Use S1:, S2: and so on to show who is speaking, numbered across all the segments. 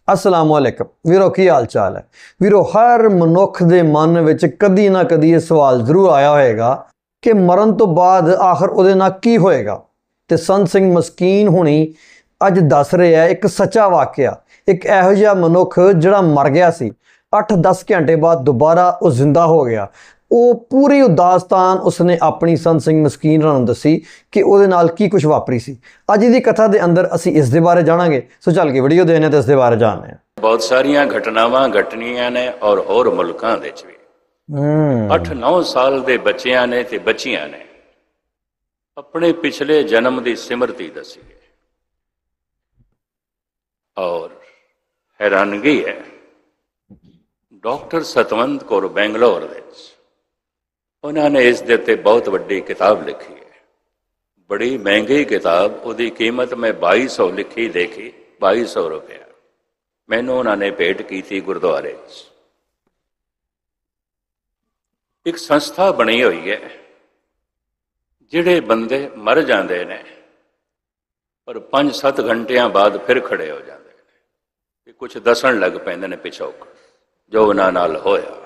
S1: असलामुअलैकुम वीरो, की हाल चाल है वीरो। हर मनुख के मन विच कदी ना कदी ये सवाल जरूर आया होएगा कि मरण तो बाद आखिर उहदे नाल की होएगा। ते संत सिंह मस्कीन हुणी अज दस रहे हैं एक सच्चा वाकया। एक इहो जिहा मनुख जिहड़ा मर गया सी, 8-10 घंटे बाद दोबारा वो जिंदा हो गया। वो पूरी उदास्तान उसने अपनी संत सिंह मस्कीन नूं दसी कि उहदे नाल की कुछ वापरी सी। अज दी कथा दे अंदर असी इस दे बारे जाणांगे। सो चल के वीडियो देने ते इस दे बारे जानने हैं।
S2: बहुत सारिया घटनावां घटनियां ने और होर मुल्कां दे च भी 8-9 साल दे बच्चियां ने ते बच्चियां ने अपने पिछले जन्म की सिमरती दसी है। और हैरानगी है, डॉक्टर सतवंत कौर बेंगलोर उन्होंने इस दे उत्ते बहुत वड्डी किताब लिखी है। बड़ी महंगी किताब, उसकी कीमत मैं 2200 लिखी देखी, 2200 रुपया मैनू उन्होंने भेंट की थी गुरुद्वारे। एक संस्था बनी हुई है, जिहड़े बंदे मर जाते हैं पर 5-7 घंटिया बाद फिर खड़े हो जाते हैं, कुछ दसन लग पैंदे ने पिछोकड़ जो उन्हां नाल होया।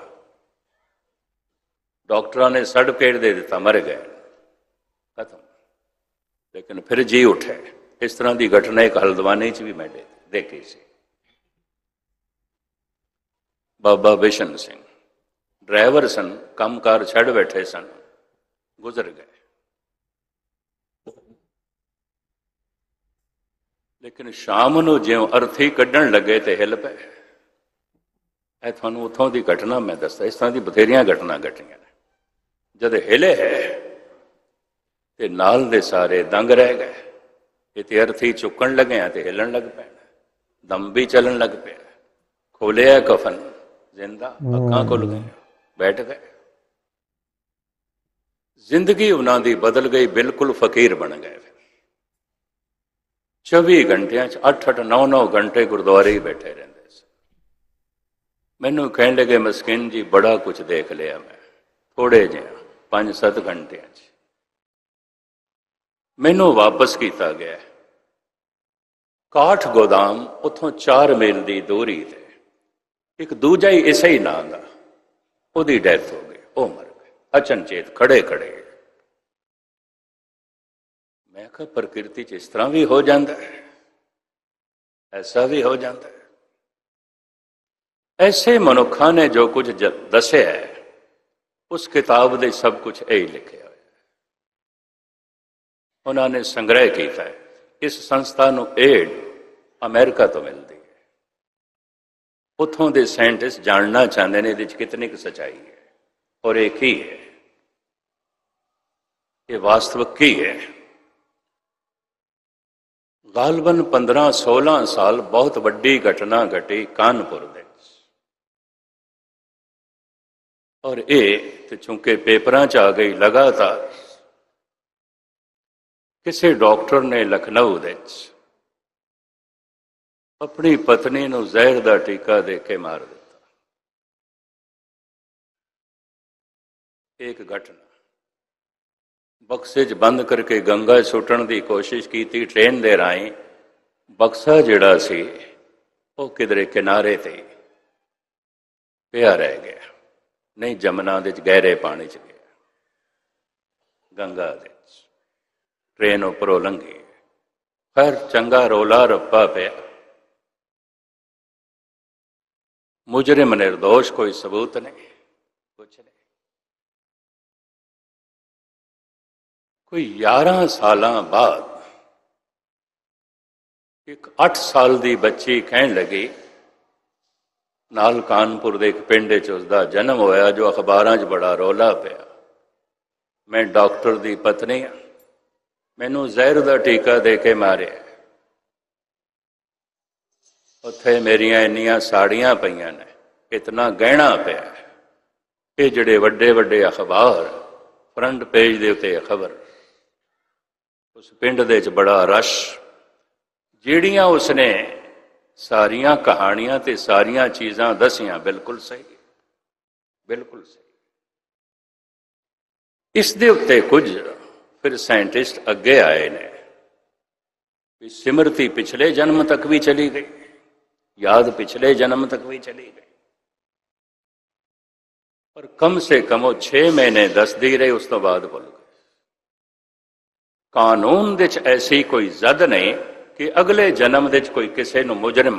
S2: डॉक्टरों ने सर्टिफिकेट दे दिता, मर गए, खत्म, लेकिन फिर जी उठे। इस तरह की घटना एक हल्द्वानी च भी मैं देखी सी। बाबा बिशन सिंह ड्राइवर सन, कामकार छड़ बैठे सन, गुजर गए। लेकिन शाम को ज्यों अर्थी कढ़न लगे तो हिल पे। थानू उतों की घटना मैं दसदा, इस तरह की बथेरिया घटना घटिया ने। जद हिले है तो नाल दे सारे दंग रह गए। इतने अर्थी चुकन लगे तो हिलन लग पे, दम भी चलन लग पे। खोलिया कफन, जिंदा, अखां खुल गई, बैठ गए। जिंदगी उन्हों की बदल गई, बिल्कुल फकीर बन गए। 24 घंटिया 8-8, 9-9 घंटे गुरुद्वारे ही बैठे रहते। मैनू कह लगे, मस्किन जी बड़ा कुछ देख लिया मैं, थोड़े जिहा 5-7 घंटे मैनू वापस किया गया। काठ गोदाम उतों 4 मील की दूरी ते एक दूजा ही इसे ही नाम का, उसकी डेथ हो गई, वो मर गए अचनचेत खड़े खड़े। मैं कहा प्रकृति च इस तरह भी हो जाता है, ऐसा भी हो जाता है। ऐसे मनुखा ने जो कुछ दसिया है, उस किताब दे सब कुछ यही लिखे हुए। उन्होंने संग्रह किया है। इस संस्था को एड अमेरिका तो मिलती है। उतों के साइंटिस्ट जानना चाहते हैं ये कितनी सच्चाई है और एक ही है, ये वास्तविक की है। गालबन 15-16 साल बहुत वड्डी घटना घटी कानपुर दे। और ये चूंकि पेपरां च आ गई लगातार, किसी डॉक्टर ने लखनऊ दे अपनी पत्नी नूं जहर का टीका दे के मार दिता। एक घटना बक्से च बंद करके गंगा सुटन की कोशिश की थी, ट्रेन दे राही बक्सा जिहड़ा सी वो किधरे किनारे ते पिया रह गया, नहीं जमुना दे गहरे पानी च गया, गंगा दे। ट्रेन उपरों लंघी, खैर चंगा रोला रप्पा पिया। मुजरिम निर्दोष, कोई सबूत नहीं, कुछ नहीं। कोई 11 साल बाद एक 8 साल की बच्ची कहन लगी, नाल कानपुर के एक पिंड उसका जन्म होया, जो अखबारों च बड़ा रौला पिया। मैं डॉक्टर की पत्नी हाँ, मैनू जहर का टीका दे के मारिया। उत्थे मेरिया इन्नियां साड़ियां पईयां ने, इतना गहना पिया। ये जिहड़े वड्डे वड्डे अखबार फ्रंट पेज के उत्ते खबर, उस पिंड दे च बड़ा रश। जिहड़ियां उसने सारियां कहानियां ते सारियां चीज़ां दसियां, बिल्कुल सही, बिल्कुल सही। इस दे उत्ते कुछ फिर साइंटिस्ट अगे आए ने, सिमरती पिछले जन्म तक भी चली गई। याद पिछले जन्म तक भी चली गई, पर कम से कम वो 6 महीने दसदी रही, उस तो बाद भुल गए। कानून दे च ऐसी कोई जद नहीं कि अगले जन्म दे च कोई किसी नूं मुजरिम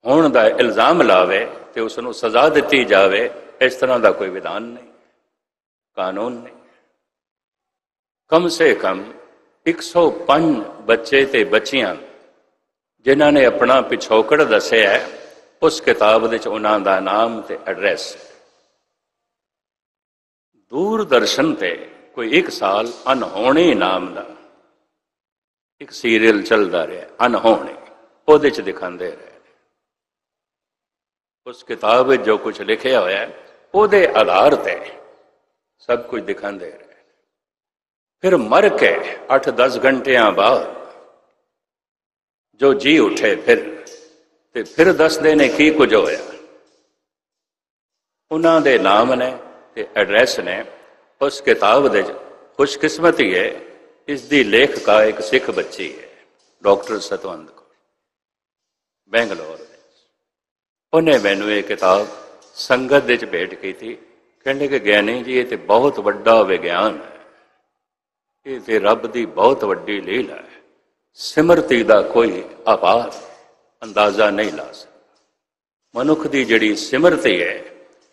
S2: होने का इल्जाम लावे तो उसनूं सजा दी जाए, इस तरह का कोई विधान नहीं, कानून नहीं। कम से कम 105 बच्चे ते बच्चियां जिन्हों ने अपना पिछोकड़ दसिया है, उस किताब दे च उन्हां दा नाम ते एड्रैस। दूरदर्शन ते कोई 1 साल अनहोनी नाम का एक सीरियल चलता रहा, अनहोनी, उहदे च दिखाते रहे। उस किताब में जो कुछ लिखा होया है उहदे आधार ते सब कुछ दिखाते रहे। फिर मर के 8-10 घंटिया बाद जो जी उठे फिर दसदे ने की कुछ होया। उन्हां दे नाम ने ते एड्रैस ने उस किताब दे। खुशकिस्मती है इसकी लेखका एक सिख बच्ची है, डॉक्टर सतवंत कौर, बेंगलोर। उन्हें मैनू ये किताब संगत दे भेंट की थी। कहने कि ज्ञानी जी ये तो बहुत वड्डा विज्ञान है, ये तो रब की बहुत वड्डी लीला है, सिमरती का कोई आभार अंदाजा नहीं ला सकता। मनुख की जिहड़ी सिमरती है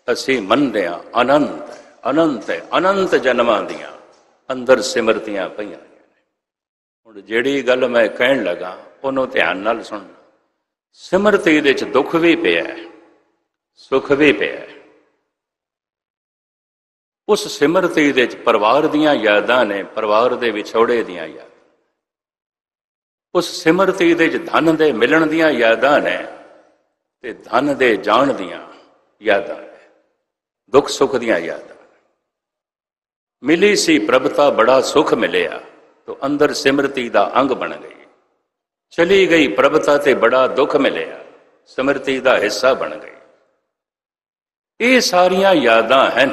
S2: असी मनते हाँ अनंत है, अनंत है, अनंत जन्मां दियां अंदर सिमरतियां पईयां ने। हुण जिहड़ी गल मैं कहण लगा उन्होंने ध्यान नाल सुनना। सिमरती दे च दुख भी पिया है, सुख भी पिया है। उस सिमरती दे च परिवार दियां यादां ने, परिवार दे विछोड़े दियां यादां। उस सिमरती दे च धन दे मिलण दियां यादां ने ते धन दे जाण दियां यादां ने, दुख सुख दियां यादां। मिली सी प्रभता बड़ा सुख मिलिया तो अंदर सिमरती दा अंग बन गई। चली गई प्रभता ते बड़ा दुख मिलिया, सिमरती दा हिस्सा बन गई। ये सारियां यादां हैं,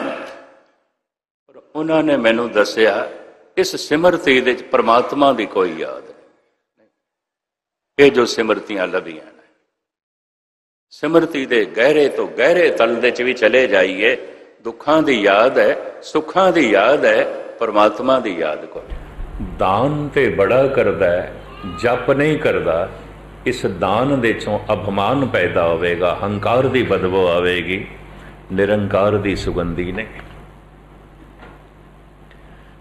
S2: पर उन्होंने मैनू दसिया इस सिमरती दे परमात्मा की कोई याद नहीं। ये जो सिमरतियां लभियां ने, सिमरती दे गहरे तो गहरे तल दे च भी चले जाइए, दुखां दी याद है, सुखां दी याद है, परमात्मा दी याद कोई। दान ते बड़ा करदा है, जप नहीं करता, इस दान दे चों अभिमान पैदा होवेगा, हंकार की बदबू आवेगी, निरंकार की सुगंधी नहीं।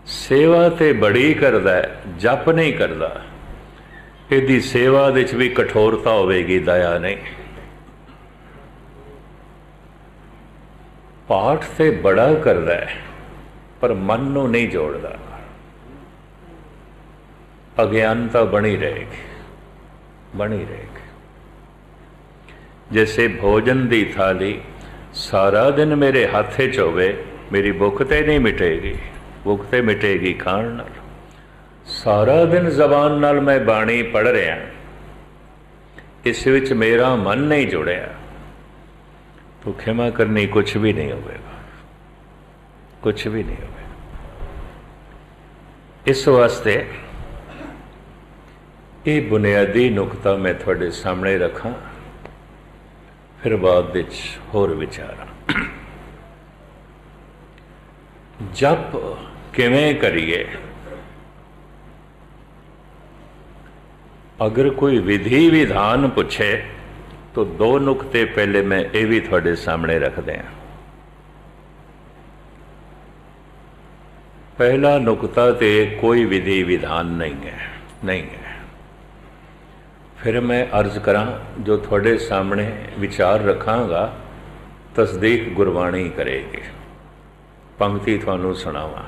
S2: सेवा ते बड़ी करता है, जप नहीं करता, इहदी सेवा दे च भी कठोरता होवेगी, दया नहीं। पाठ से बड़ा करता है पर मन नूं नहीं जोड़ता, अज्ञानता बनी रहेगी, बनी रहेगी। जैसे भोजन की थाली सारा दिन मेरे हाथ च होवे, मेरी भुख ते नहीं मिटेगी, भुख ते मिटेगी खाण नाल। सारा दिन जबान नाल मैं बाणी पढ़ रहा, इस विच मेरा मन नहीं जुड़िया तो क्षमा करनी कुछ भी नहीं होगा, कुछ भी नहीं होगा। इस वास्ते ये बुनियादी नुकता मैं थोड़े सामने रखा, फिर बाद विच होर विचारा। जप किवें करिए, अगर कोई विधि विधान पूछे तो 2 नुकते पहले मैं ये भी थोड़े सामने रख दें। पहला नुकता तो कोई विधि विधान नहीं है, नहीं है। फिर मैं अर्ज करा जो थोड़े सामने विचार रखांगा, तस्दीक गुरबाणी करेगी। पंक्ति थानू सुनावा।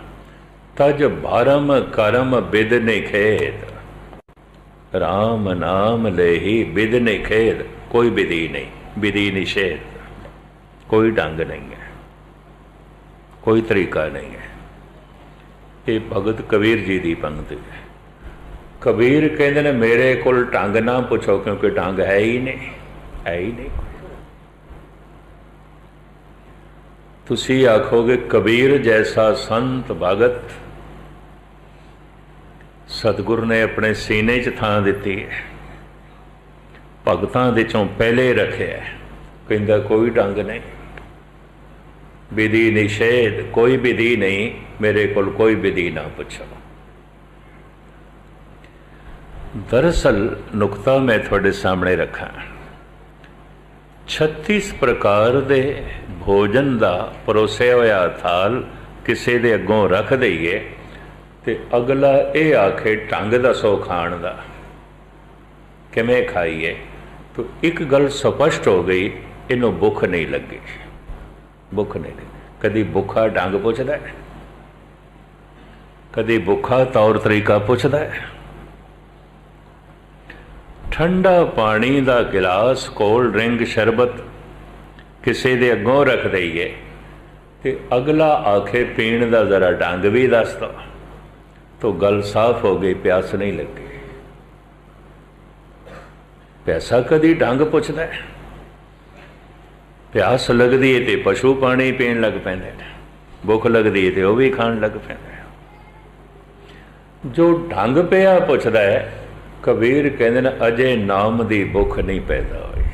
S2: तज भरम करम बिद निखेद, राम नाम ले ही बिद निखेद। कोई विधि नहीं, विधि निषेध, कोई ढंग नहीं है, कोई तरीका नहीं है। ये भगत कबीर जी की पंक्ति है। कबीर कहते ने मेरे को ढंग ना पूछो, क्योंकि ढंग है ही नहीं, है ही नहीं। तुसी आखोगे कबीर जैसा संत भगत सतगुरु ने अपने सीने च थां दिती है, ਭਗਤਾਂ ਦੇ ਚੋਂ ਪਹਿਲੇ ਰੱਖਿਆ। ਕਹਿੰਦਾ ਕੋਈ ਢੰਗ ਨਹੀਂ, ਵਿਧੀ ਨਿਸ਼ੇਧ, ਕੋਈ ਵਿਧੀ ਨਹੀਂ, ਮੇਰੇ ਕੋਲ ਕੋਈ ਵਿਧੀ ਨਾ ਪੁੱਛੋ। दरअसल नुकता मैं थोड़े सामने रखा, 36 प्रकार दे भोजन का परोसिया होया थाल किसी दे अगों रख दईए ते अगला ये आखे ढंग दसो खाण दा, किवें खाईए, तो एक गल स्पष्ट हो गई, इनू भुख नहीं लगी, भुख नहीं लगी। कदी भुखा ढंग पुछदा है, कदी भुखा तौर तरीका पुछदा है। ठंडा पानी का गिलास, कोल्ड ड्रिंक, शरबत किसी दे अगों रख दईए ते अगला आखे पीण का जरा ढंग भी दस दो, तो गल साफ हो गई, प्यास नहीं लगी। प्यासा कदी ढंग पुछदा है, प्यास लगती है तो पशु पानी पीण लग पैंदे, भुख लगती है तो वह भी खाण लग पैंदे। जो ढंग पिया पुछदा है, कबीर कहते हैं अजे नाम की भुख नहीं पैदा हुई,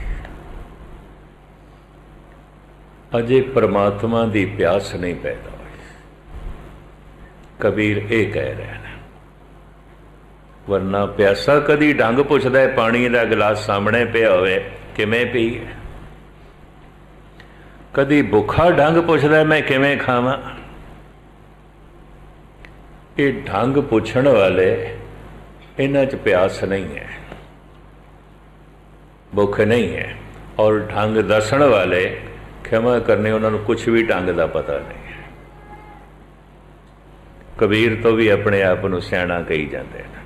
S2: अजे परमात्मा की प्यास नहीं पैदा हुई। कबीर ये कह रहे हैं, वरना प्यासा कदी ढंग पुछदा है, पानी का गिलास सामने पिया होवे किवें पीए, कदी भुखा ढंग पुछदा है मैं किवें खावां। ये ढंग पुछण वाले इन्हां च प्यास नहीं है, भुख नहीं है, और ढंग दसण वाले क्षमा करने उन्होंने कुछ भी ढंग का पता नहीं है। कबीर तो भी अपने आप को सियाणा कही जाते हैं।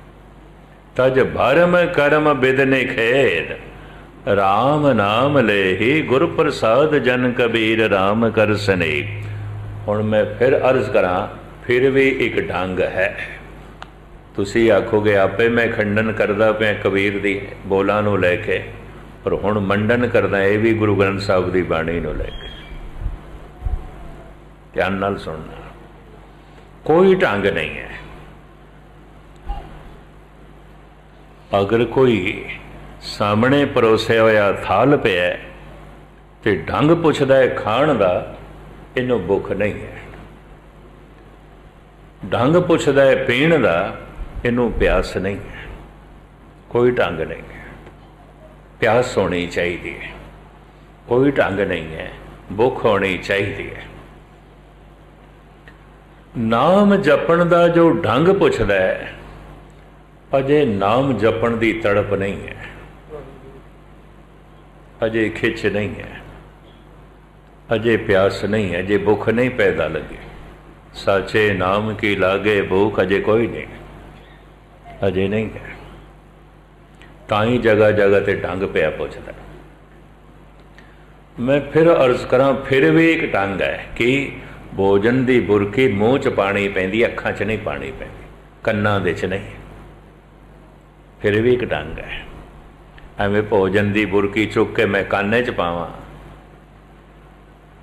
S2: तज भरम करम बिदने खेद, राम नाम ले ही गुर प्रसाद जन कबीर राम कर स्नेह। हुण मैं फिर अर्ज करा, फिर भी एक ढंग है। तुसी आखोगे आपे मैं खंडन करदा पिया कबीर दी बोलां नूं लैके, पर हुण मंडन करदा ये भी गुरु ग्रंथ साहिब दी बाणी नूं लैके। ध्यान नाल सुनना, कोई ढंग नहीं है। अगर कोई सामने परोसिया होया थाल पिया ते ढंग पुछदा है खाण दा, इनू भुख नहीं है। ढंग पुछदा है पीण दा, इनू प्यास नहीं है। कोई ढंग नहीं है, प्यास होनी चाहिए, कोई ढंग नहीं है, भुख होनी चाहिए। नाम जपण दा जो ढंग पुछदा है, अजे नाम जपण दी तड़प नहीं है, अजे खिच नहीं है, अजे प्यास नहीं है, अजे भुख नहीं पैदा लगी। साचे नाम की लागे भूख, अजे कोई नहीं, अजे नहीं है। ताई जगह जगह ते ढंग पिया पुछदा। मैं फिर अर्ज करा, फिर भी एक ढंग है कि भोजन की बुरकी मूँह च पानी पैंदी, अखां च नहीं पानी पैंदी, कन्नां दे च नहीं। फिर भी एक ढंग है। एवें भोजन की बुरकी चुक के मैं काने च पावां,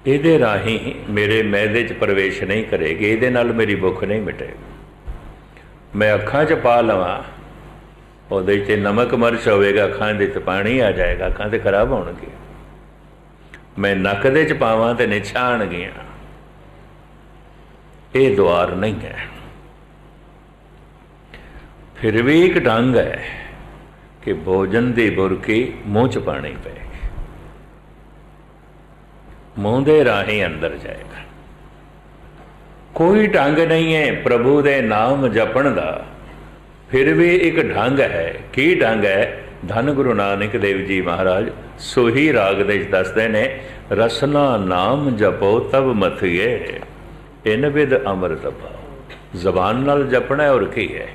S2: इहदे राही मेरे मैदे च प्रवेश नहीं करेगी, इहदे नाल मेरी भुख नहीं मिटेगी। मैं अखां च पा लवां, उहदे च नमक मिर्च होवेगा, अखां दे च पानी आ जाएगा, अखां ते खराब होणगी। मैं नक दे च पावां ते निछाणगियां, ये द्वार नहीं है। फिर भी एक ढंग है कि भोजन की बुरकी मूँह च पानी पेगी, मूँह दे राही अंदर जाएगा। कोई ढंग नहीं है प्रभु दे नाम जपण दा। फिर भी एक ढंग है। की ढंग है? धन गुरु नानक देव जी महाराज सोही राग दे दसदे ने, रसना नाम जपो तब मथिए, इन विद अमृत पाओ। जबान नाल जपना है और की है?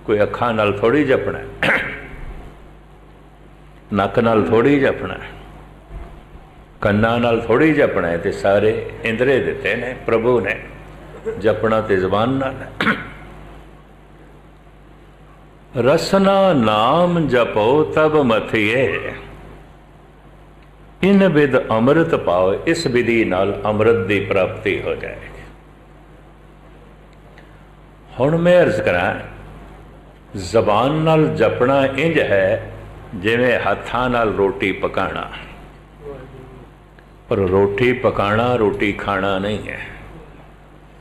S2: कोई अखां नाल थोड़ी जपना है, नक नाल थोड़ी जपना है, कन्ना नाल थोड़ी जपना है। ते सारे इंद्रे दिते ने प्रभु ने, जपना ते जबान नाल। रसना नाम जपो तब मथिए, इन विद अमृत पाओ। इस विधि नाल अमृत की प्राप्ति हो जाएगी। हुण मैं अर्ज करा, जबान नाल जपना इंज है ਜਿਵੇਂ ਹੱਥਾਂ ਨਾਲ ਰੋਟੀ ਪਕਾਣਾ, ਪਰ ਰੋਟੀ ਪਕਾਣਾ ਰੋਟੀ ਖਾਣਾ ਨਹੀਂ ਹੈ।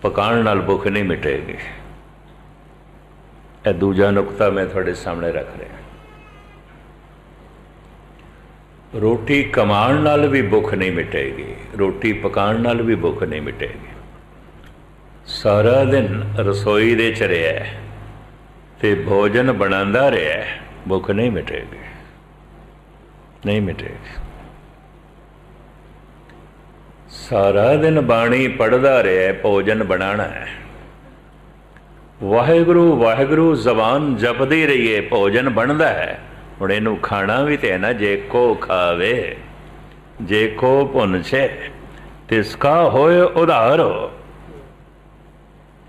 S2: ਪਕਾਉਣ ਨਾਲ ਭੁੱਖ ਨਹੀਂ ਮਿਟੇਗੀ। ਇਹ ਦੂਜਾ ਨੁਕਤਾ ਮੈਂ ਤੁਹਾਡੇ ਸਾਹਮਣੇ ਰੱਖ ਰਿਹਾ। ਰੋਟੀ ਕਮਾਉਣ ਨਾਲ ਵੀ ਭੁੱਖ ਨਹੀਂ ਮਿਟੇਗੀ, ਰੋਟੀ ਪਕਾਉਣ ਨਾਲ ਵੀ ਭੁੱਖ ਨਹੀਂ ਮਿਟੇਗੀ। ਸਾਰਾ ਦਿਨ ਰਸੋਈ ਦੇ ਚ ਰਿਹਾ ਤੇ ਭੋਜਨ ਬਣਾਉਂਦਾ ਰਿਹਾ, ਭੁੱਖ ਨਹੀਂ ਮਿਟੇਗੀ, ਨਹੀਂ ਮਿਟੇਗੀ। ਸਾਰਾ ਦਿਨ ਬਾਣੀ ਪੜ੍ਹਦਾ ਰਿਹਾ, ਭੋਜਨ ਬਣਾਉਣਾ ਹੈ। ਵਾਹਿਗੁਰੂ ਵਾਹਿਗੁਰੂ ਜ਼ਬਾਨ ਜਪਦੀ ਰਹੀਏ, ਭੋਜਨ ਬਣਦਾ ਹੈ। ਹੁਣ ਇਹਨੂੰ ਖਾਣਾ ਵੀ ਤੇ ਹੈ ਨਾ। ਜੇ ਕੋ ਖਾਵੇ ਜੇ ਕੋ ਭੁਨਛੇ ਤਿਸਕਾ ਹੋਏ ਉਧਾਰੋ।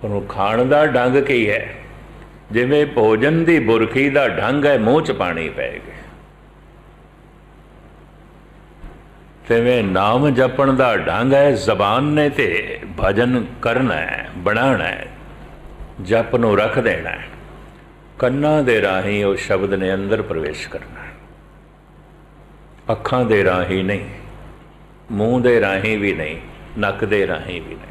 S2: ਉਹਨੂੰ ਖਾਣ ਦਾ ਢੰਗ ਕੀ ਹੈ? ਜਿਵੇਂ ਭੋਜਨ ਦੀ ਬੁਰਖੀ ਦਾ ਢੰਗ ਹੈ, ਮੂੰਹ 'ਚ ਪਾਣੀ ਪੈ ਗਿਆ, ਤਿਵੇਂ ਨਾਮ ਜਪਣ ਦਾ ਢੰਗ ਹੈ। ਜ਼ਬਾਨ ਨੇ ਤੇ ਭਜਨ ਕਰਨਾ ਹੈ, ਬਣਾਉਣਾ ਹੈ, ਜਪ ਨੂੰ ਰੱਖ ਦੇਣਾ ਹੈ। ਕੰਨਾਂ ਦੇ ਰਾਹੀਂ ਉਹ ਸ਼ਬਦ ਨੇ ਅੰਦਰ ਪ੍ਰਵੇਸ਼ ਕਰਨਾ ਹੈ, ਅੱਖਾਂ ਦੇ ਰਾਹੀਂ ਨਹੀਂ, ਮੂੰਹ ਦੇ ਰਾਹੀਂ ਵੀ ਨਹੀਂ, ਨੱਕ ਦੇ ਰਾਹੀਂ ਵੀ ਨਹੀਂ।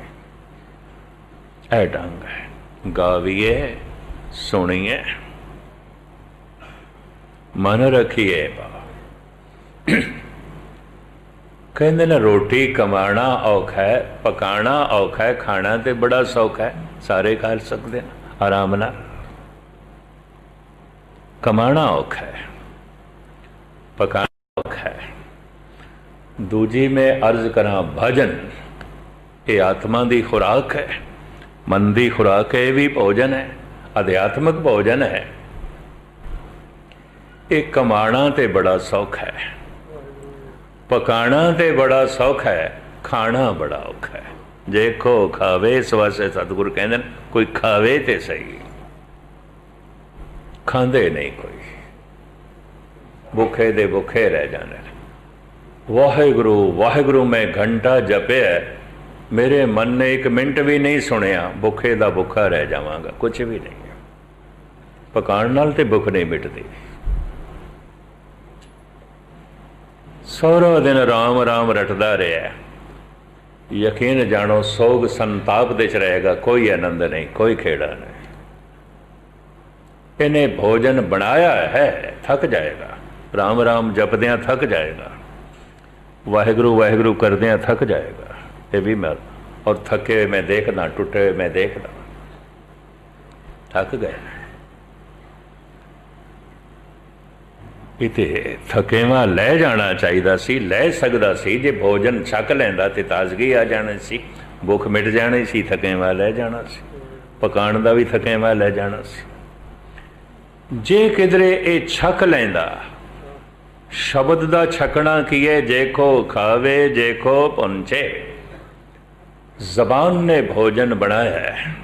S2: ਇਹ ਢੰਗ ਹੈ। ਗਾਵੀਏ, ਸੁਣੀਏ, ਮਨ ਰੱਖੀਏ। ਕਹਿੰਦੇ ਨੇ ਰੋਟੀ ਕਮਾਣਾ ਔਖਾ ਹੈ, ਪਕਾਣਾ ਔਖਾ ਹੈ, ਖਾਣਾ ਤੇ ਬੜਾ ਸੌਖਾ ਹੈ, ਸਾਰੇ ਖਾ ਸਕਦੇ ਨੇ ਆਰਾਮ ਨਾਲ। ਕਮਾਣਾ ਔਖਾ ਹੈ, ਪਕਾਣਾ ਔਖਾ ਹੈ। ਦੂਜੀ ਮੈਂ ਅਰਜ਼ ਕਰਾਂ, ਭਜਨ ਇਹ ਆਤਮਾ ਦੀ ਖੁਰਾਕ ਹੈ, ਮਨ ਦੀ ਖੁਰਾਕ ਹੈ, ਇਹ ਵੀ ਭੋਜਨ ਹੈ, ਅਧਿਆਤਮਿਕ ਭੋਜਨ ਹੈ। ਇਹ ਕਮਾਣਾ ਤੇ ਬੜਾ ਸੌਖਾ ਹੈ, ਪਕਾਣਾ ਤੇ ਬੜਾ ਸੌਖਾ ਹੈ, ਖਾਣਾ ਬੜਾ ਔਖਾ ਹੈ। ਜੇ ਕੋ ਖਾਵੇ, ਇਸ ਵਾਸਤੇ ਸਤਿਗੁਰੂ ਕਹਿੰਦੇ ਨੇ ਕੋਈ ਖਾਵੇ ਤੇ ਸਹੀ, ਖਾਂਦੇ ਨਹੀਂ ਕੋਈ, ਭੁੱਖੇ ਦੇ ਭੁੱਖੇ ਰਹਿ ਜਾਂਦੇ ਨੇ। ਵਾਹਿਗੁਰੂ ਵਾਹਿਗੁਰੂ ਮੈਂ ਘੰਟਾ ਜਪਿਆ, ਮੇਰੇ ਮਨ ਨੇ ਇੱਕ ਮਿੰਟ ਵੀ ਨਹੀਂ ਸੁਣਿਆ, ਭੁੱਖੇ ਦਾ ਭੁੱਖਾ ਰਹਿ ਜਾਵਾਂਗਾ, ਕੁਛ ਵੀ ਨਹੀਂ। ਪਕਾਉਣ ਨਾਲ ਤੇ ਭੁੱਖ ਨਹੀਂ ਮਿਟਦੀ। ਸਾਰਾ ਦਿਨ ਰਾਮ ਰਾਮ ਰਟਦਾ ਰਿਹਾ, ਯਕੀਨ ਜਾਣੋ ਸੋਗ ਸੰਤਾਪ ਦੇ ਚ ਰਹੇਗਾ, ਕੋਈ ਆਨੰਦ ਨਹੀਂ, ਕੋਈ ਖੇੜਾ ਨਹੀਂ। ਇਹਨੇ ਭੋਜਨ ਬਣਾਇਆ ਹੈ, ਥੱਕ ਜਾਏਗਾ, ਰਾਮ ਰਾਮ ਜਪਦਿਆਂ ਥੱਕ ਜਾਏਗਾ, ਵਾਹਿਗੁਰੂ ਵਾਹਿਗੁਰੂ ਕਰਦਿਆਂ ਥੱਕ ਜਾਏਗਾ। ਇਹ ਵੀ ਮੈਂ ਔਰ ਥੱਕੇ ਹੋਏ ਮੈਂ ਦੇਖਦਾ, ਟੁੱਟੇ ਹੋਏ ਮੈਂ ਦੇਖਦਾ, ਥੱਕ ਗਏ। ਇਤੇ ਥਕੇਵਾਂ ਲੈ ਜਾਣਾ ਚਾਹੀਦਾ ਸੀ, ਲੈ ਸਕਦਾ ਸੀ। ਜੇ ਭੋਜਨ ਛਕ ਲੈਂਦਾ ਤੇ ਤਾਜ਼ਗੀ ਆ ਜਾਣੀ ਸੀ, ਭੁੱਖ ਮਿਟ ਜਾਣੀ ਸੀ, ਥਕੇਵਾਂ ਲੈ ਜਾਣਾ ਸੀ, ਪਕਾਉਣ ਦਾ ਵੀ ਥਕੇਵਾਂ ਲੈ ਜਾਣਾ ਸੀ। ਜੇ ਕਿਧਰੇ ਇਹ ਛਕ ਲੈਂਦਾ, ਸ਼ਬਦ ਦਾ ਛਕਣਾ ਕੀ ਹੈ? ਜੇ ਕੋ ਖਾਵੇ ਜੇ ਕੋ ਪਹੁੰਚੇ। ਜ਼ਬਾਨ ਨੇ ਭੋਜਨ ਬਣਾਇਆ ਹੈ,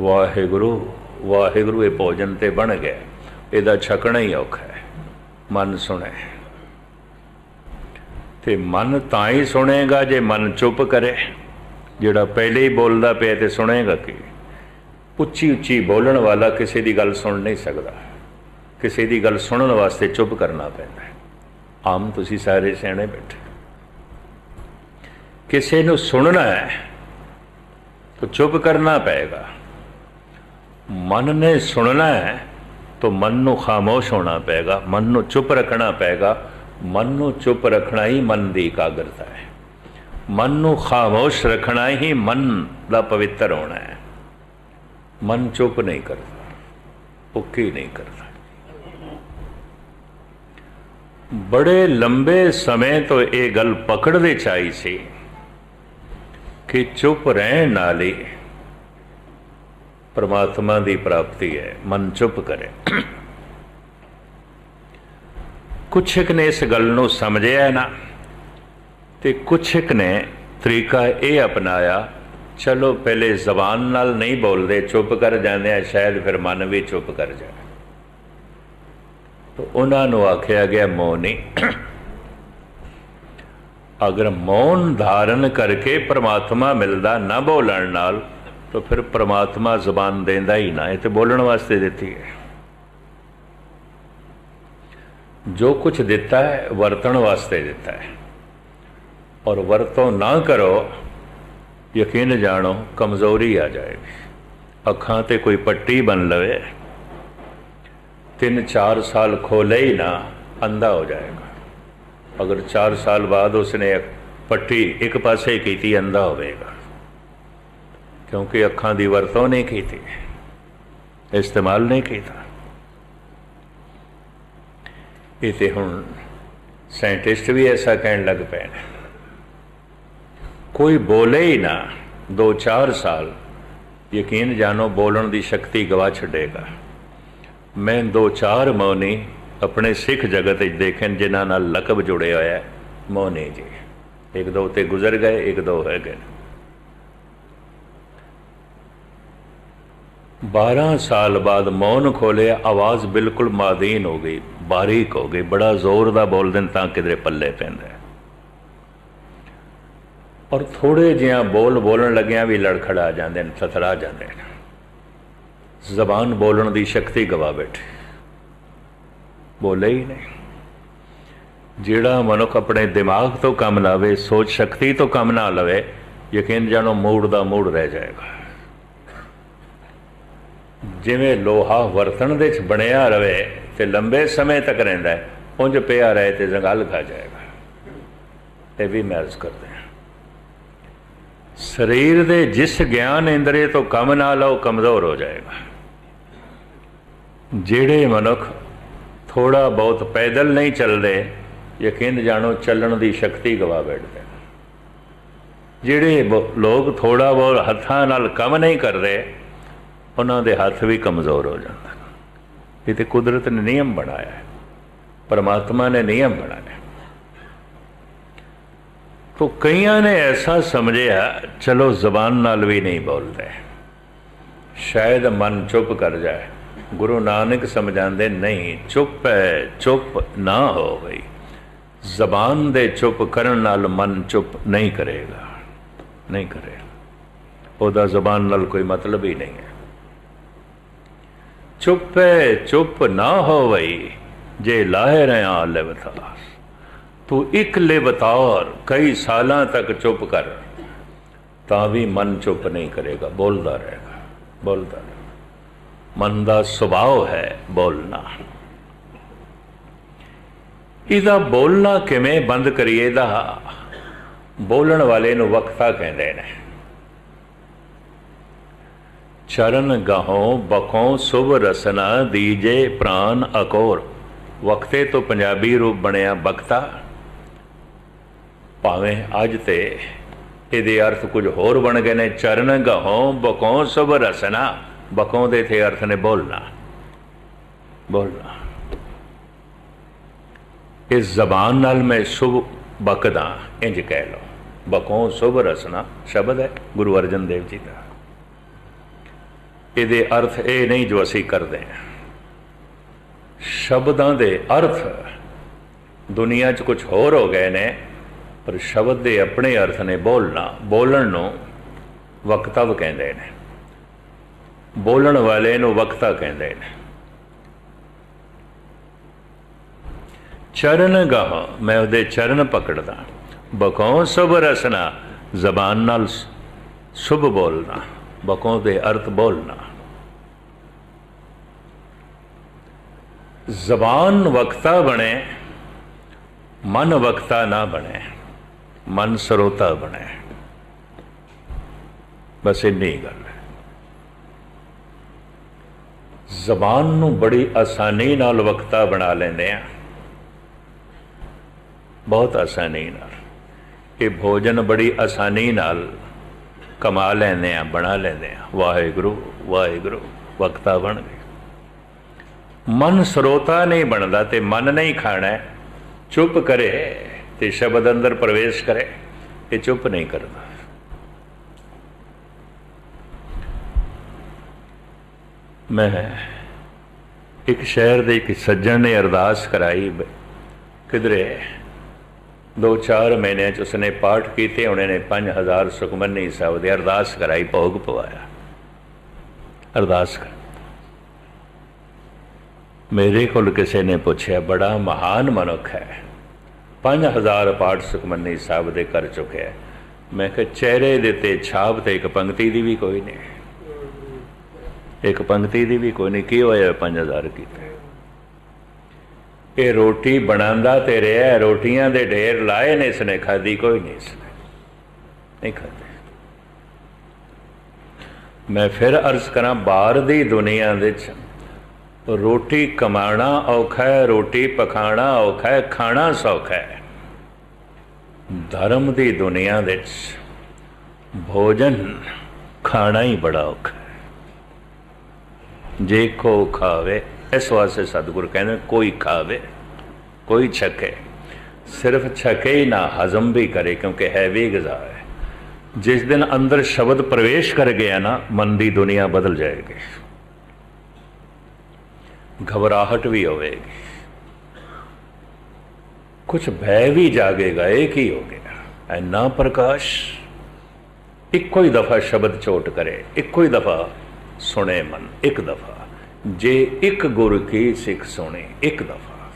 S2: ਵਾਹਿਗੁਰੂ ਵਾਹਿਗੁਰੂ, ਇਹ ਭੋਜਨ ਤੇ ਬਣ ਗਿਆ, ਇਹਦਾ ਛਕਣਾ ਹੀ ਔਖਾ ਹੈ। ਮਨ ਸੁਣੇ ਤੇ ਮਨ ਤਾਂ ਹੀ ਸੁਣੇਗਾ ਜੇ ਮਨ ਚੁੱਪ ਕਰੇ। ਜਿਹੜਾ ਪਹਿਲੇ ਹੀ ਬੋਲਦਾ ਪਿਆ ਤੇ ਸੁਣੇਗਾ ਕੀ? ਉੱਚੀ ਉੱਚੀ ਬੋਲਣ ਵਾਲਾ ਕਿਸੇ ਦੀ ਗੱਲ ਸੁਣ ਨਹੀਂ ਸਕਦਾ, ਕਿਸੇ ਦੀ ਗੱਲ ਸੁਣਨ ਵਾਸਤੇ ਚੁੱਪ ਕਰਨਾ ਪੈਂਦਾ। ਆਮ ਤੁਸੀਂ ਸਾਰੇ ਸਿਆਣੇ ਬੈਠੇ, ਕਿਸੇ ਨੂੰ ਸੁਣਨਾ ਹੈ ਤਾਂ ਚੁੱਪ ਕਰਨਾ ਪਏਗਾ। ਮਨ ਨੇ ਸੁਣਨਾ ਹੈ तो मन ਨੂੰ ਖਾਮੋਸ਼ ਹੋਣਾ ਪਏਗਾ, ਮਨ ਨੂੰ ਚੁੱਪ ਰੱਖਣਾ ਪਏਗਾ। ਮਨ ਨੂੰ ਚੁੱਪ ਰੱਖਣਾ ਹੀ ਮਨ ਦੀ ਇਕਾਗਰਤਾ ਹੈ, ਮਨ ਨੂੰ ਖਾਮੋਸ਼ ਰੱਖਣਾ ਹੀ ਮਨ ਦਾ ਪਵਿੱਤਰ ਹੋਣਾ ਹੈ। ਮਨ ਚੁੱਪ ਨਹੀਂ ਕਰਦਾ, ਉੱਕੀ ਨਹੀਂ ਕਰਦਾ। ਬੜੇ ਲੰਬੇ ਸਮੇਂ ਤੋਂ ਇਹ ਗੱਲ ਪਕੜ ਵਿੱਚ ਆਈ ਸੀ ਕਿ ਚੁੱਪ ਰਹਿਣ ਨਾਲ ਹੀ परमात्मा की प्राप्ति है। मन चुप करे। कुछ एक ने इस गल नूं समझिया ना, ते कुछ एक ने तरीका ये अपनाया, चलो पहले जबान नाल नहीं बोलते, चुप कर जाते हैं, शायद फिर मन भी चुप कर जाए। तो उन्होंने आख्या गया मौनी, अगर मौन धारण करके परमात्मा मिलता ना बोलण नाल, तो फिर परमात्मा जबान देंदा ही ना, ये तो बोलने वास्ते देती है। जो कुछ दिता है वरतण वास्ते दिता है, और वरतों ना करो यकीन जानो कमज़ोरी आ जाएगी। अखां ते कोई पट्टी बन लवे, 3-4 साल खोले ही ना, अंधा हो जाएगा। अगर 4 साल बाद उसने पट्टी एक पासे की, अंधा होगा, क्योंकि अखां दी वरतों नहीं की थी, इस्तेमाल नहीं किया। ये तो हुण साइंटिस्ट भी ऐसा कहने लग पे, कोई बोले ही ना 2-4 साल, यकीन जानो बोलण की शक्ति गवा छड़ेगा। मैं 2-4 मौनी अपने सिख जगत देखे जिन्हां नाल लकब जुड़े होया है, मौनी जी 1-2 ते गुजर गए, 1-2 है गए। 12 साल बाद मौन खोले, आवाज़ बिल्कुल मादीन हो गई, बारीक हो गई, बड़ा जोर दा बोल दें तां किधरे पल्ले पैंदा। और थोड़े जिहा बोलन लग्या भी लड़खड़ा जाते, थथरा जाते, जबान बोलन की शक्ति गवा बैठे, बोले ही नहीं। जिहड़ा मनुख अपने दिमाग तो कम लावे, सोच शक्ति तो कम ना लवे, यकीन जानो मूड दा मूड रह जाएगा। जिवें लोहा वरतन दे बनया रवे ते लंबे समय तक रहिंदा है, उंज पिया रहे तो जंगल खा जाएगा। ये भी मैं अर्ज करते हैं, शरीर दे जिस ज्ञान इंद्रिय तो कम ना लो कमजोर हो जाएगा। जेड़े मनुख थोड़ा बहुत पैदल नहीं चलते, यकीन जानो चलण की शक्ति गवा बैठते। जेड़े लोग थोड़ा बहुत हत्थां नाल कम नहीं करते, उन्हों के हाथ भी कमज़ोर हो जाता। ये तो कुदरत ने नियम बनाया है, परमात्मा ने नियम बनाया। तो कईयां ने ऐसा समझा चलो जबान नाल भी नहीं बोलते, शायद मन चुप कर जाए। गुरु नानक समझाते नहीं, चुप है, चुप ना हो गई। जबान दे चुप करन नाल मन चुप नहीं करेगा, नहीं करेगा। ओदा जबान नाल कोई मतलब ही नहीं है। चुप है, चुप ना हो वही, जे लाहे रहा लिवतार। तू एक लिवतार कई सालों तक चुप कर, ता भी मन चुप नहीं करेगा, बोलता रहेगा, बोलता रहेगा। मन का सुभाव है बोलना। इहदा बोलना किवें बंद करिए? दा बोलन वाले नूं वक्ता कहंदे ने। चरण गाहों बखों शुभ रसना दीजे प्राण अकोर। वक्ते तो पंजाबी रूप बनया वक्ता, भावें अज ते इहदे अर्थ कुछ होर बन गए ने। चरण गाहों बखों शुभ रसना, बखों दे थे अर्थ ने बोलना, बोलना। इस जबान नाल मैं शुभ बकदा, इंज कह लो। बखों शुभ रसना शब्द है गुरु अर्जन देव जी का। ਇਹਦੇ अर्थ ये नहीं जो असी करते हैं। शब्दों के अर्थ दुनिया च कुछ होर हो गए ने, पर शब्द के अपने अर्थ ने बोलना। बोलन नूं वक्तव कहते हैं, बोलन वाले नूं वक्ता कहते हैं। चरण गाह मैं उहदे चरण पकड़दा, बकों शुभ रसना जबान नाल शुभ बोलना, बकों दे अर्थ बोलना। जबान वक्ता बने, मन वक्ता ना बने, मन सरोता बने। बस इन्नी गल है। जबान नूं बड़ी आसानी नाल वक्ता बना लेंदे आ, बहुत आसानी नाल। ये भोजन बड़ी आसानी नाल कमा लेंदे आ, बना लेंदे आ। वाहिगुरु वाहिगुरु वक्ता बन गए। मन सरोता नहीं बनता ते मन नहीं खाना है। चुप करे ते शब्द अंदर प्रवेश करे, ये चुप नहीं करता। मैं एक शहर दे एक सज्जन ने अरदास कराई, किधरे 2-4 महीने उसने पाठ किए, उन्होंने 5000 सुखमनी साहब की अरदास कराई, भोग पवाया। अरदास कर मेरे को किसी ने पूछा, बड़ा महान मनुख है, 5000 पाठ सुखमनी साहब दे कर चुके है। मैं कि चेहरे देते छाप तो एक पंक्ति की भी कोई नहीं, एक पंक्ति की भी कोई नहीं। की होया 5000 की? ये रोटी बनांदा ते रहा, रोटियां दे ढेर लाए ने, इसने खाधी कोई नहीं, इसने नहीं खाधी। मैं फिर अर्ज करा, बाहर दी दुनिया दे रोटी कमाना औखा है, रोटी पकाना औखा है, खाना सौखा है। धर्म की दुनिया दे भोजन खाना ही बड़ा औखा है। जे को खावे, इस वास्ते सतगुरु कहते कोई खावे कोई छके, सिर्फ छके ही ना, हजम भी करे, क्योंकि है भी ग़िज़ा है। जिस दिन अंदर शब्द प्रवेश कर गया ना, मन की दुनिया बदल जाएगी, घबराहट भी होगी, कुछ भय भी जागेगा। एक ही हो गया ऐना प्रकाश, इको ही दफा शब्द चोट करे, इको ही दफा सुने मन, एक दफा जे एक गुर की सिख सुने, एक दफा।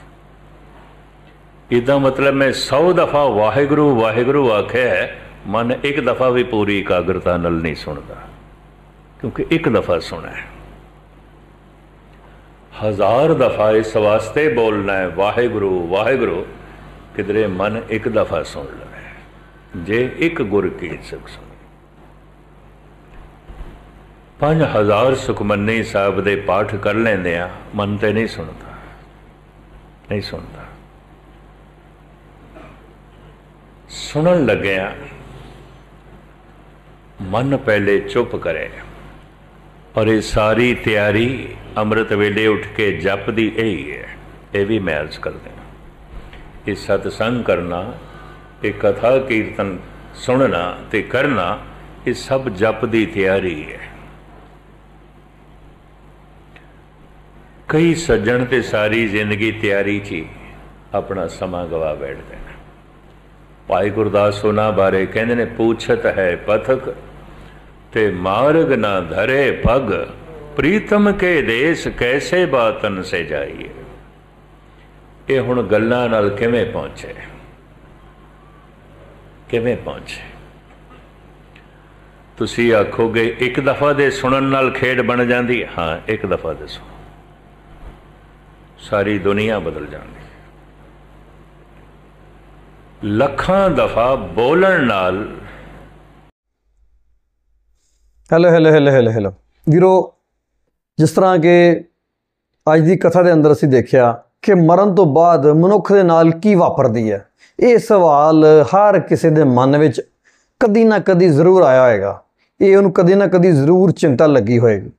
S2: इदा मतलब मैं 100 दफा वाहिगुरु वाहिगुरु आखे है, मन एक दफा भी पूरी एकाग्रता नल नहीं सुनता, क्योंकि एक दफा सुना है। 1000 दफा इस वास्ते बोलना है वाहिगुरु वाहिगुरु, किधरे मन एक दफा सुन ले, जे एक गुर की सिख सुने। 5000 सुखमनी साहब दे पाठ कर लेंदे आ, मन ते नहीं सुनता, नहीं सुनता। सुनन लगे मन पहले चुप करे, और ये सारी तैयारी अमृत वेले उठ के जप दी यही है। ये भी मैं अर्ज कर देना, ये सत्संग करना, ये कथा कीर्तन सुनना ते करना, ये सब जप दी तैयारी है। कई सज्जन ते सारी जिंदगी तैयारी ची अपना समा गवा बैठते हैं। भाई गुरदास सोना बारे कहते ने, पूछत है पथक ते मार्ग ना धरे पग, प्रीतम के देश कैसे बातन से जाइए। ये हुण गल्लां नाल किवें पहुंचे, किवें पहुंचे? तुसी आखोगे एक दफा दे सुनन नाल खेड बन जाती, हाँ एक दफा दे सुनो, सारी दुनिया बदल जाती। लखां दफा बोलन नाल।
S1: Hello hello hello hello hello ਵੀਰੋ, जिस तरह के ਅੱਜ ਦੀ ਕਥਾ ਦੇ ਅੰਦਰ ਅਸੀਂ ਦੇਖਿਆ ਕਿ ਮਰਨ ਤੋਂ ਬਾਅਦ ਮਨੁੱਖ ਦੇ ਨਾਲ ਕੀ ਵਾਪਰਦੀ ਹੈ, ਇਹ ਸਵਾਲ ਹਰ ਕਿਸੇ ਦੇ ਮਨ ਵਿੱਚ ਕਦੀ ਨਾ ਕਦੀ ਜ਼ਰੂਰ ਆਇਆ ਹੋਏਗਾ। ਇਹ ਉਹਨੂੰ ਕਦੀ ਨਾ ਕਦੀ ਜ਼ਰੂਰ ਚਿੰਤਾ ਲੱਗੀ ਹੋਏਗੀ।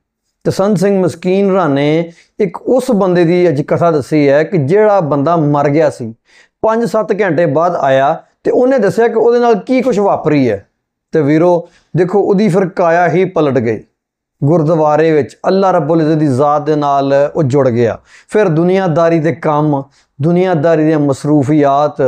S1: ਤੇ ਸੰਤ ਸਿੰਘ ਮਸਕੀਨ ਰਾਂ ਨੇ ਇੱਕ ਉਸ ਬੰਦੇ ਦੀ ਅੱਜ ਕਥਾ ਦੱਸੀ ਹੈ ਕਿ ਜਿਹੜਾ ਬੰਦਾ ਮਰ ਗਿਆ ਸੀ, 5-7 ਘੰਟੇ ਬਾਅਦ ਆਇਆ ਤੇ ਉਹਨੇ ਦੱਸਿਆ ਕਿ ਉਹਦੇ ਨਾਲ ਕੀ ਕੁਝ ਵਾਪਰੀ ਹੈ। ਤੇ ਵੀਰੋ ਦੇਖੋ, ਉਹਦੀ ਫਿਰ ਕਾਇਆ ਹੀ ਪਲਟ ਗਈ। ਗੁਰਦੁਆਰੇ ਵਿੱਚ ਅੱਲਾ ਰੱਬੁਲ ਇੱਜ਼ਤ ਦੀ ਜ਼ਾਤ ਦੇ ਨਾਲ ਉਹ ਜੁੜ ਗਿਆ। ਫਿਰ ਦੁਨੀਆਦਾਰੀ ਦੇ ਕੰਮ, ਦੁਨੀਆਦਾਰੀ ਦੀਆਂ ਮਸਰੂਫੀਆਤ,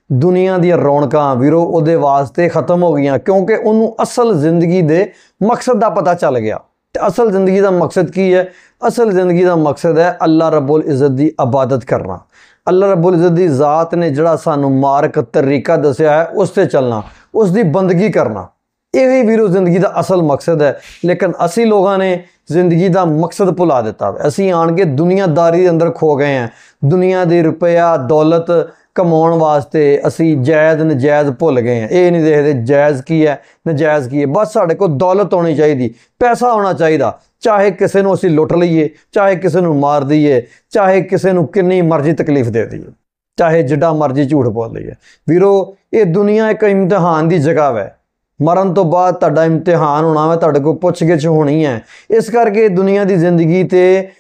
S1: ਦੁਨੀਆ ਦੀਆਂ ਰੌਣਕਾਂ ਵੀਰੋ ਉਹਦੇ ਵਾਸਤੇ ਖਤਮ ਹੋ ਗਈਆਂ, ਕਿਉਂਕਿ ਉਹਨੂੰ ਅਸਲ ਜ਼ਿੰਦਗੀ ਦੇ ਮਕਸਦ ਦਾ ਪਤਾ ਚੱਲ ਗਿਆ। ਤੇ ਅਸਲ ਜ਼ਿੰਦਗੀ ਦਾ ਮਕਸਦ ਕੀ ਹੈ? ਅਸਲ ਜ਼ਿੰਦਗੀ ਦਾ ਮਕਸਦ ਹੈ ਅੱਲਾ ਰੱਬੁਲ ਇੱਜ਼ਤ ਦੀ ਇਬਾਦਤ ਕਰਨਾ। ਅੱਲਾ ਰੱਬੁਲ ਇੱਜ਼ਤ ਦੀ ਜ਼ਾਤ ਨੇ ਜਿਹੜਾ ਸਾਨੂੰ ਮਾਰਗ ਤਰੀਕਾ ਦੱਸਿਆ ਹੈ, ਉਸ 'ਤੇ ਚੱਲਣਾ, ਉਸ ਦੀ ਬੰਦਗੀ ਕਰਨਾ। ਇਹ ਹੀ ਵੀਰੋ ਜ਼ਿੰਦਗੀ ਦਾ ਅਸਲ ਮਕਸਦ ਹੈ। ਲੇਕਿਨ ਅਸੀਂ ਲੋਕਾਂ ਨੇ ਜ਼ਿੰਦਗੀ ਦਾ ਮਕਸਦ ਭੁਲਾ ਦਿੱਤਾ। ਅਸੀਂ ਆਣ ਕੇ ਦੁਨੀਆਦਾਰੀ ਦੇ ਅੰਦਰ ਖੋ ਗਏ ਹਾਂ। ਦੁਨੀਆ ਦੇ ਰੁਪਇਆ ਦੌਲਤ ਕਮਾਉਣ ਵਾਸਤੇ ਅਸੀਂ ਜਾਇਜ਼ ਨਜਾਇਜ਼ ਭੁੱਲ ਗਏ ਹਾਂ। ਇਹ ਨਹੀਂ ਦੇਖਦੇ ਜਾਇਜ਼ ਕੀ ਹੈ, ਨਜਾਇਜ਼ ਕੀ ਹੈ। ਬਸ ਸਾਡੇ ਕੋਲ ਦੌਲਤ ਹੋਣੀ ਚਾਹੀਦੀ, ਪੈਸਾ ਹੋਣਾ ਚਾਹੀਦਾ। ਚਾਹੇ ਕਿਸੇ ਨੂੰ ਅਸੀਂ ਲੁੱਟ ਲਈਏ, ਚਾਹੇ ਕਿਸੇ ਨੂੰ ਮਾਰ ਦਈਏ, ਚਾਹੇ ਕਿਸੇ ਨੂੰ ਕਿੰਨੀ ਮਰਜ਼ੀ ਤਕਲੀਫ ਦੇ ਦਈਏ, ਚਾਹੇ ਜਿੱਡਾ ਮਰਜ਼ੀ ਝੂਠ ਬੋਲ ਲਈਏ। ਵੀਰੋ ਇਹ ਦੁਨੀਆ ਇੱਕ ਇਮਤਿਹਾਨ ਦੀ ਜਗ੍ਹਾ ਹੈ। ਮਰਨ ਤੋਂ ਬਾਅਦ ਤੁਹਾਡਾ ਇਮਤਿਹਾਨ ਹੋਣਾ ਵਾ, ਤੁਹਾਡੇ ਕੋਲ ਪੁੱਛ ਗਿੱਛ ਹੋਣੀ ਹੈ। ਇਸ ਕਰਕੇ ਦੁਨੀਆ ਦੀ ਜ਼ਿੰਦਗੀ 'ਤੇ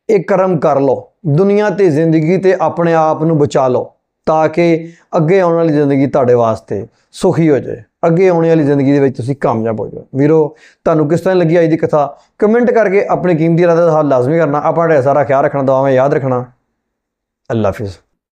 S1: ਇਹ ਕਰਮ ਕਰ ਲਓ, ਦੁਨੀਆ 'ਤੇ ਜ਼ਿੰਦਗੀ 'ਤੇ ਆਪਣੇ ਆਪ ਨੂੰ ਬਚਾ ਲਓ, ਤਾਂ ਕਿ ਅੱਗੇ ਆਉਣ ਵਾਲੀ ਜ਼ਿੰਦਗੀ ਤੁਹਾਡੇ ਵਾਸਤੇ ਸੁਖੀ ਹੋ ਜਾਏ, ਅੱਗੇ ਆਉਣ ਵਾਲੀ ਜ਼ਿੰਦਗੀ ਦੇ ਵਿੱਚ ਤੁਸੀਂ ਕਾਮਯਾਬ ਹੋ ਜਾਓ। ਵੀਰੋ ਤੁਹਾਨੂੰ ਕਿਸ ਤਰ੍ਹਾਂ ਲੱਗੀ ਅੱਜ ਦੀ ਕਥਾ? ਕਮੈਂਟ ਕਰਕੇ ਆਪਣੀ ਕੀਮਤੀ ਰਾਏ ਦਾ ਹੱਲ ਲਾਜ਼ਮੀ ਕਰਨਾ। ਆਪਣਾ ਸਾਰਾ ਖਿਆਲ ਰੱਖਣਾ, ਦੁਆਵਾਂ ਯਾਦ ਰੱਖਣਾ। ਅੱਲਾ ਹਾਫਿਜ਼।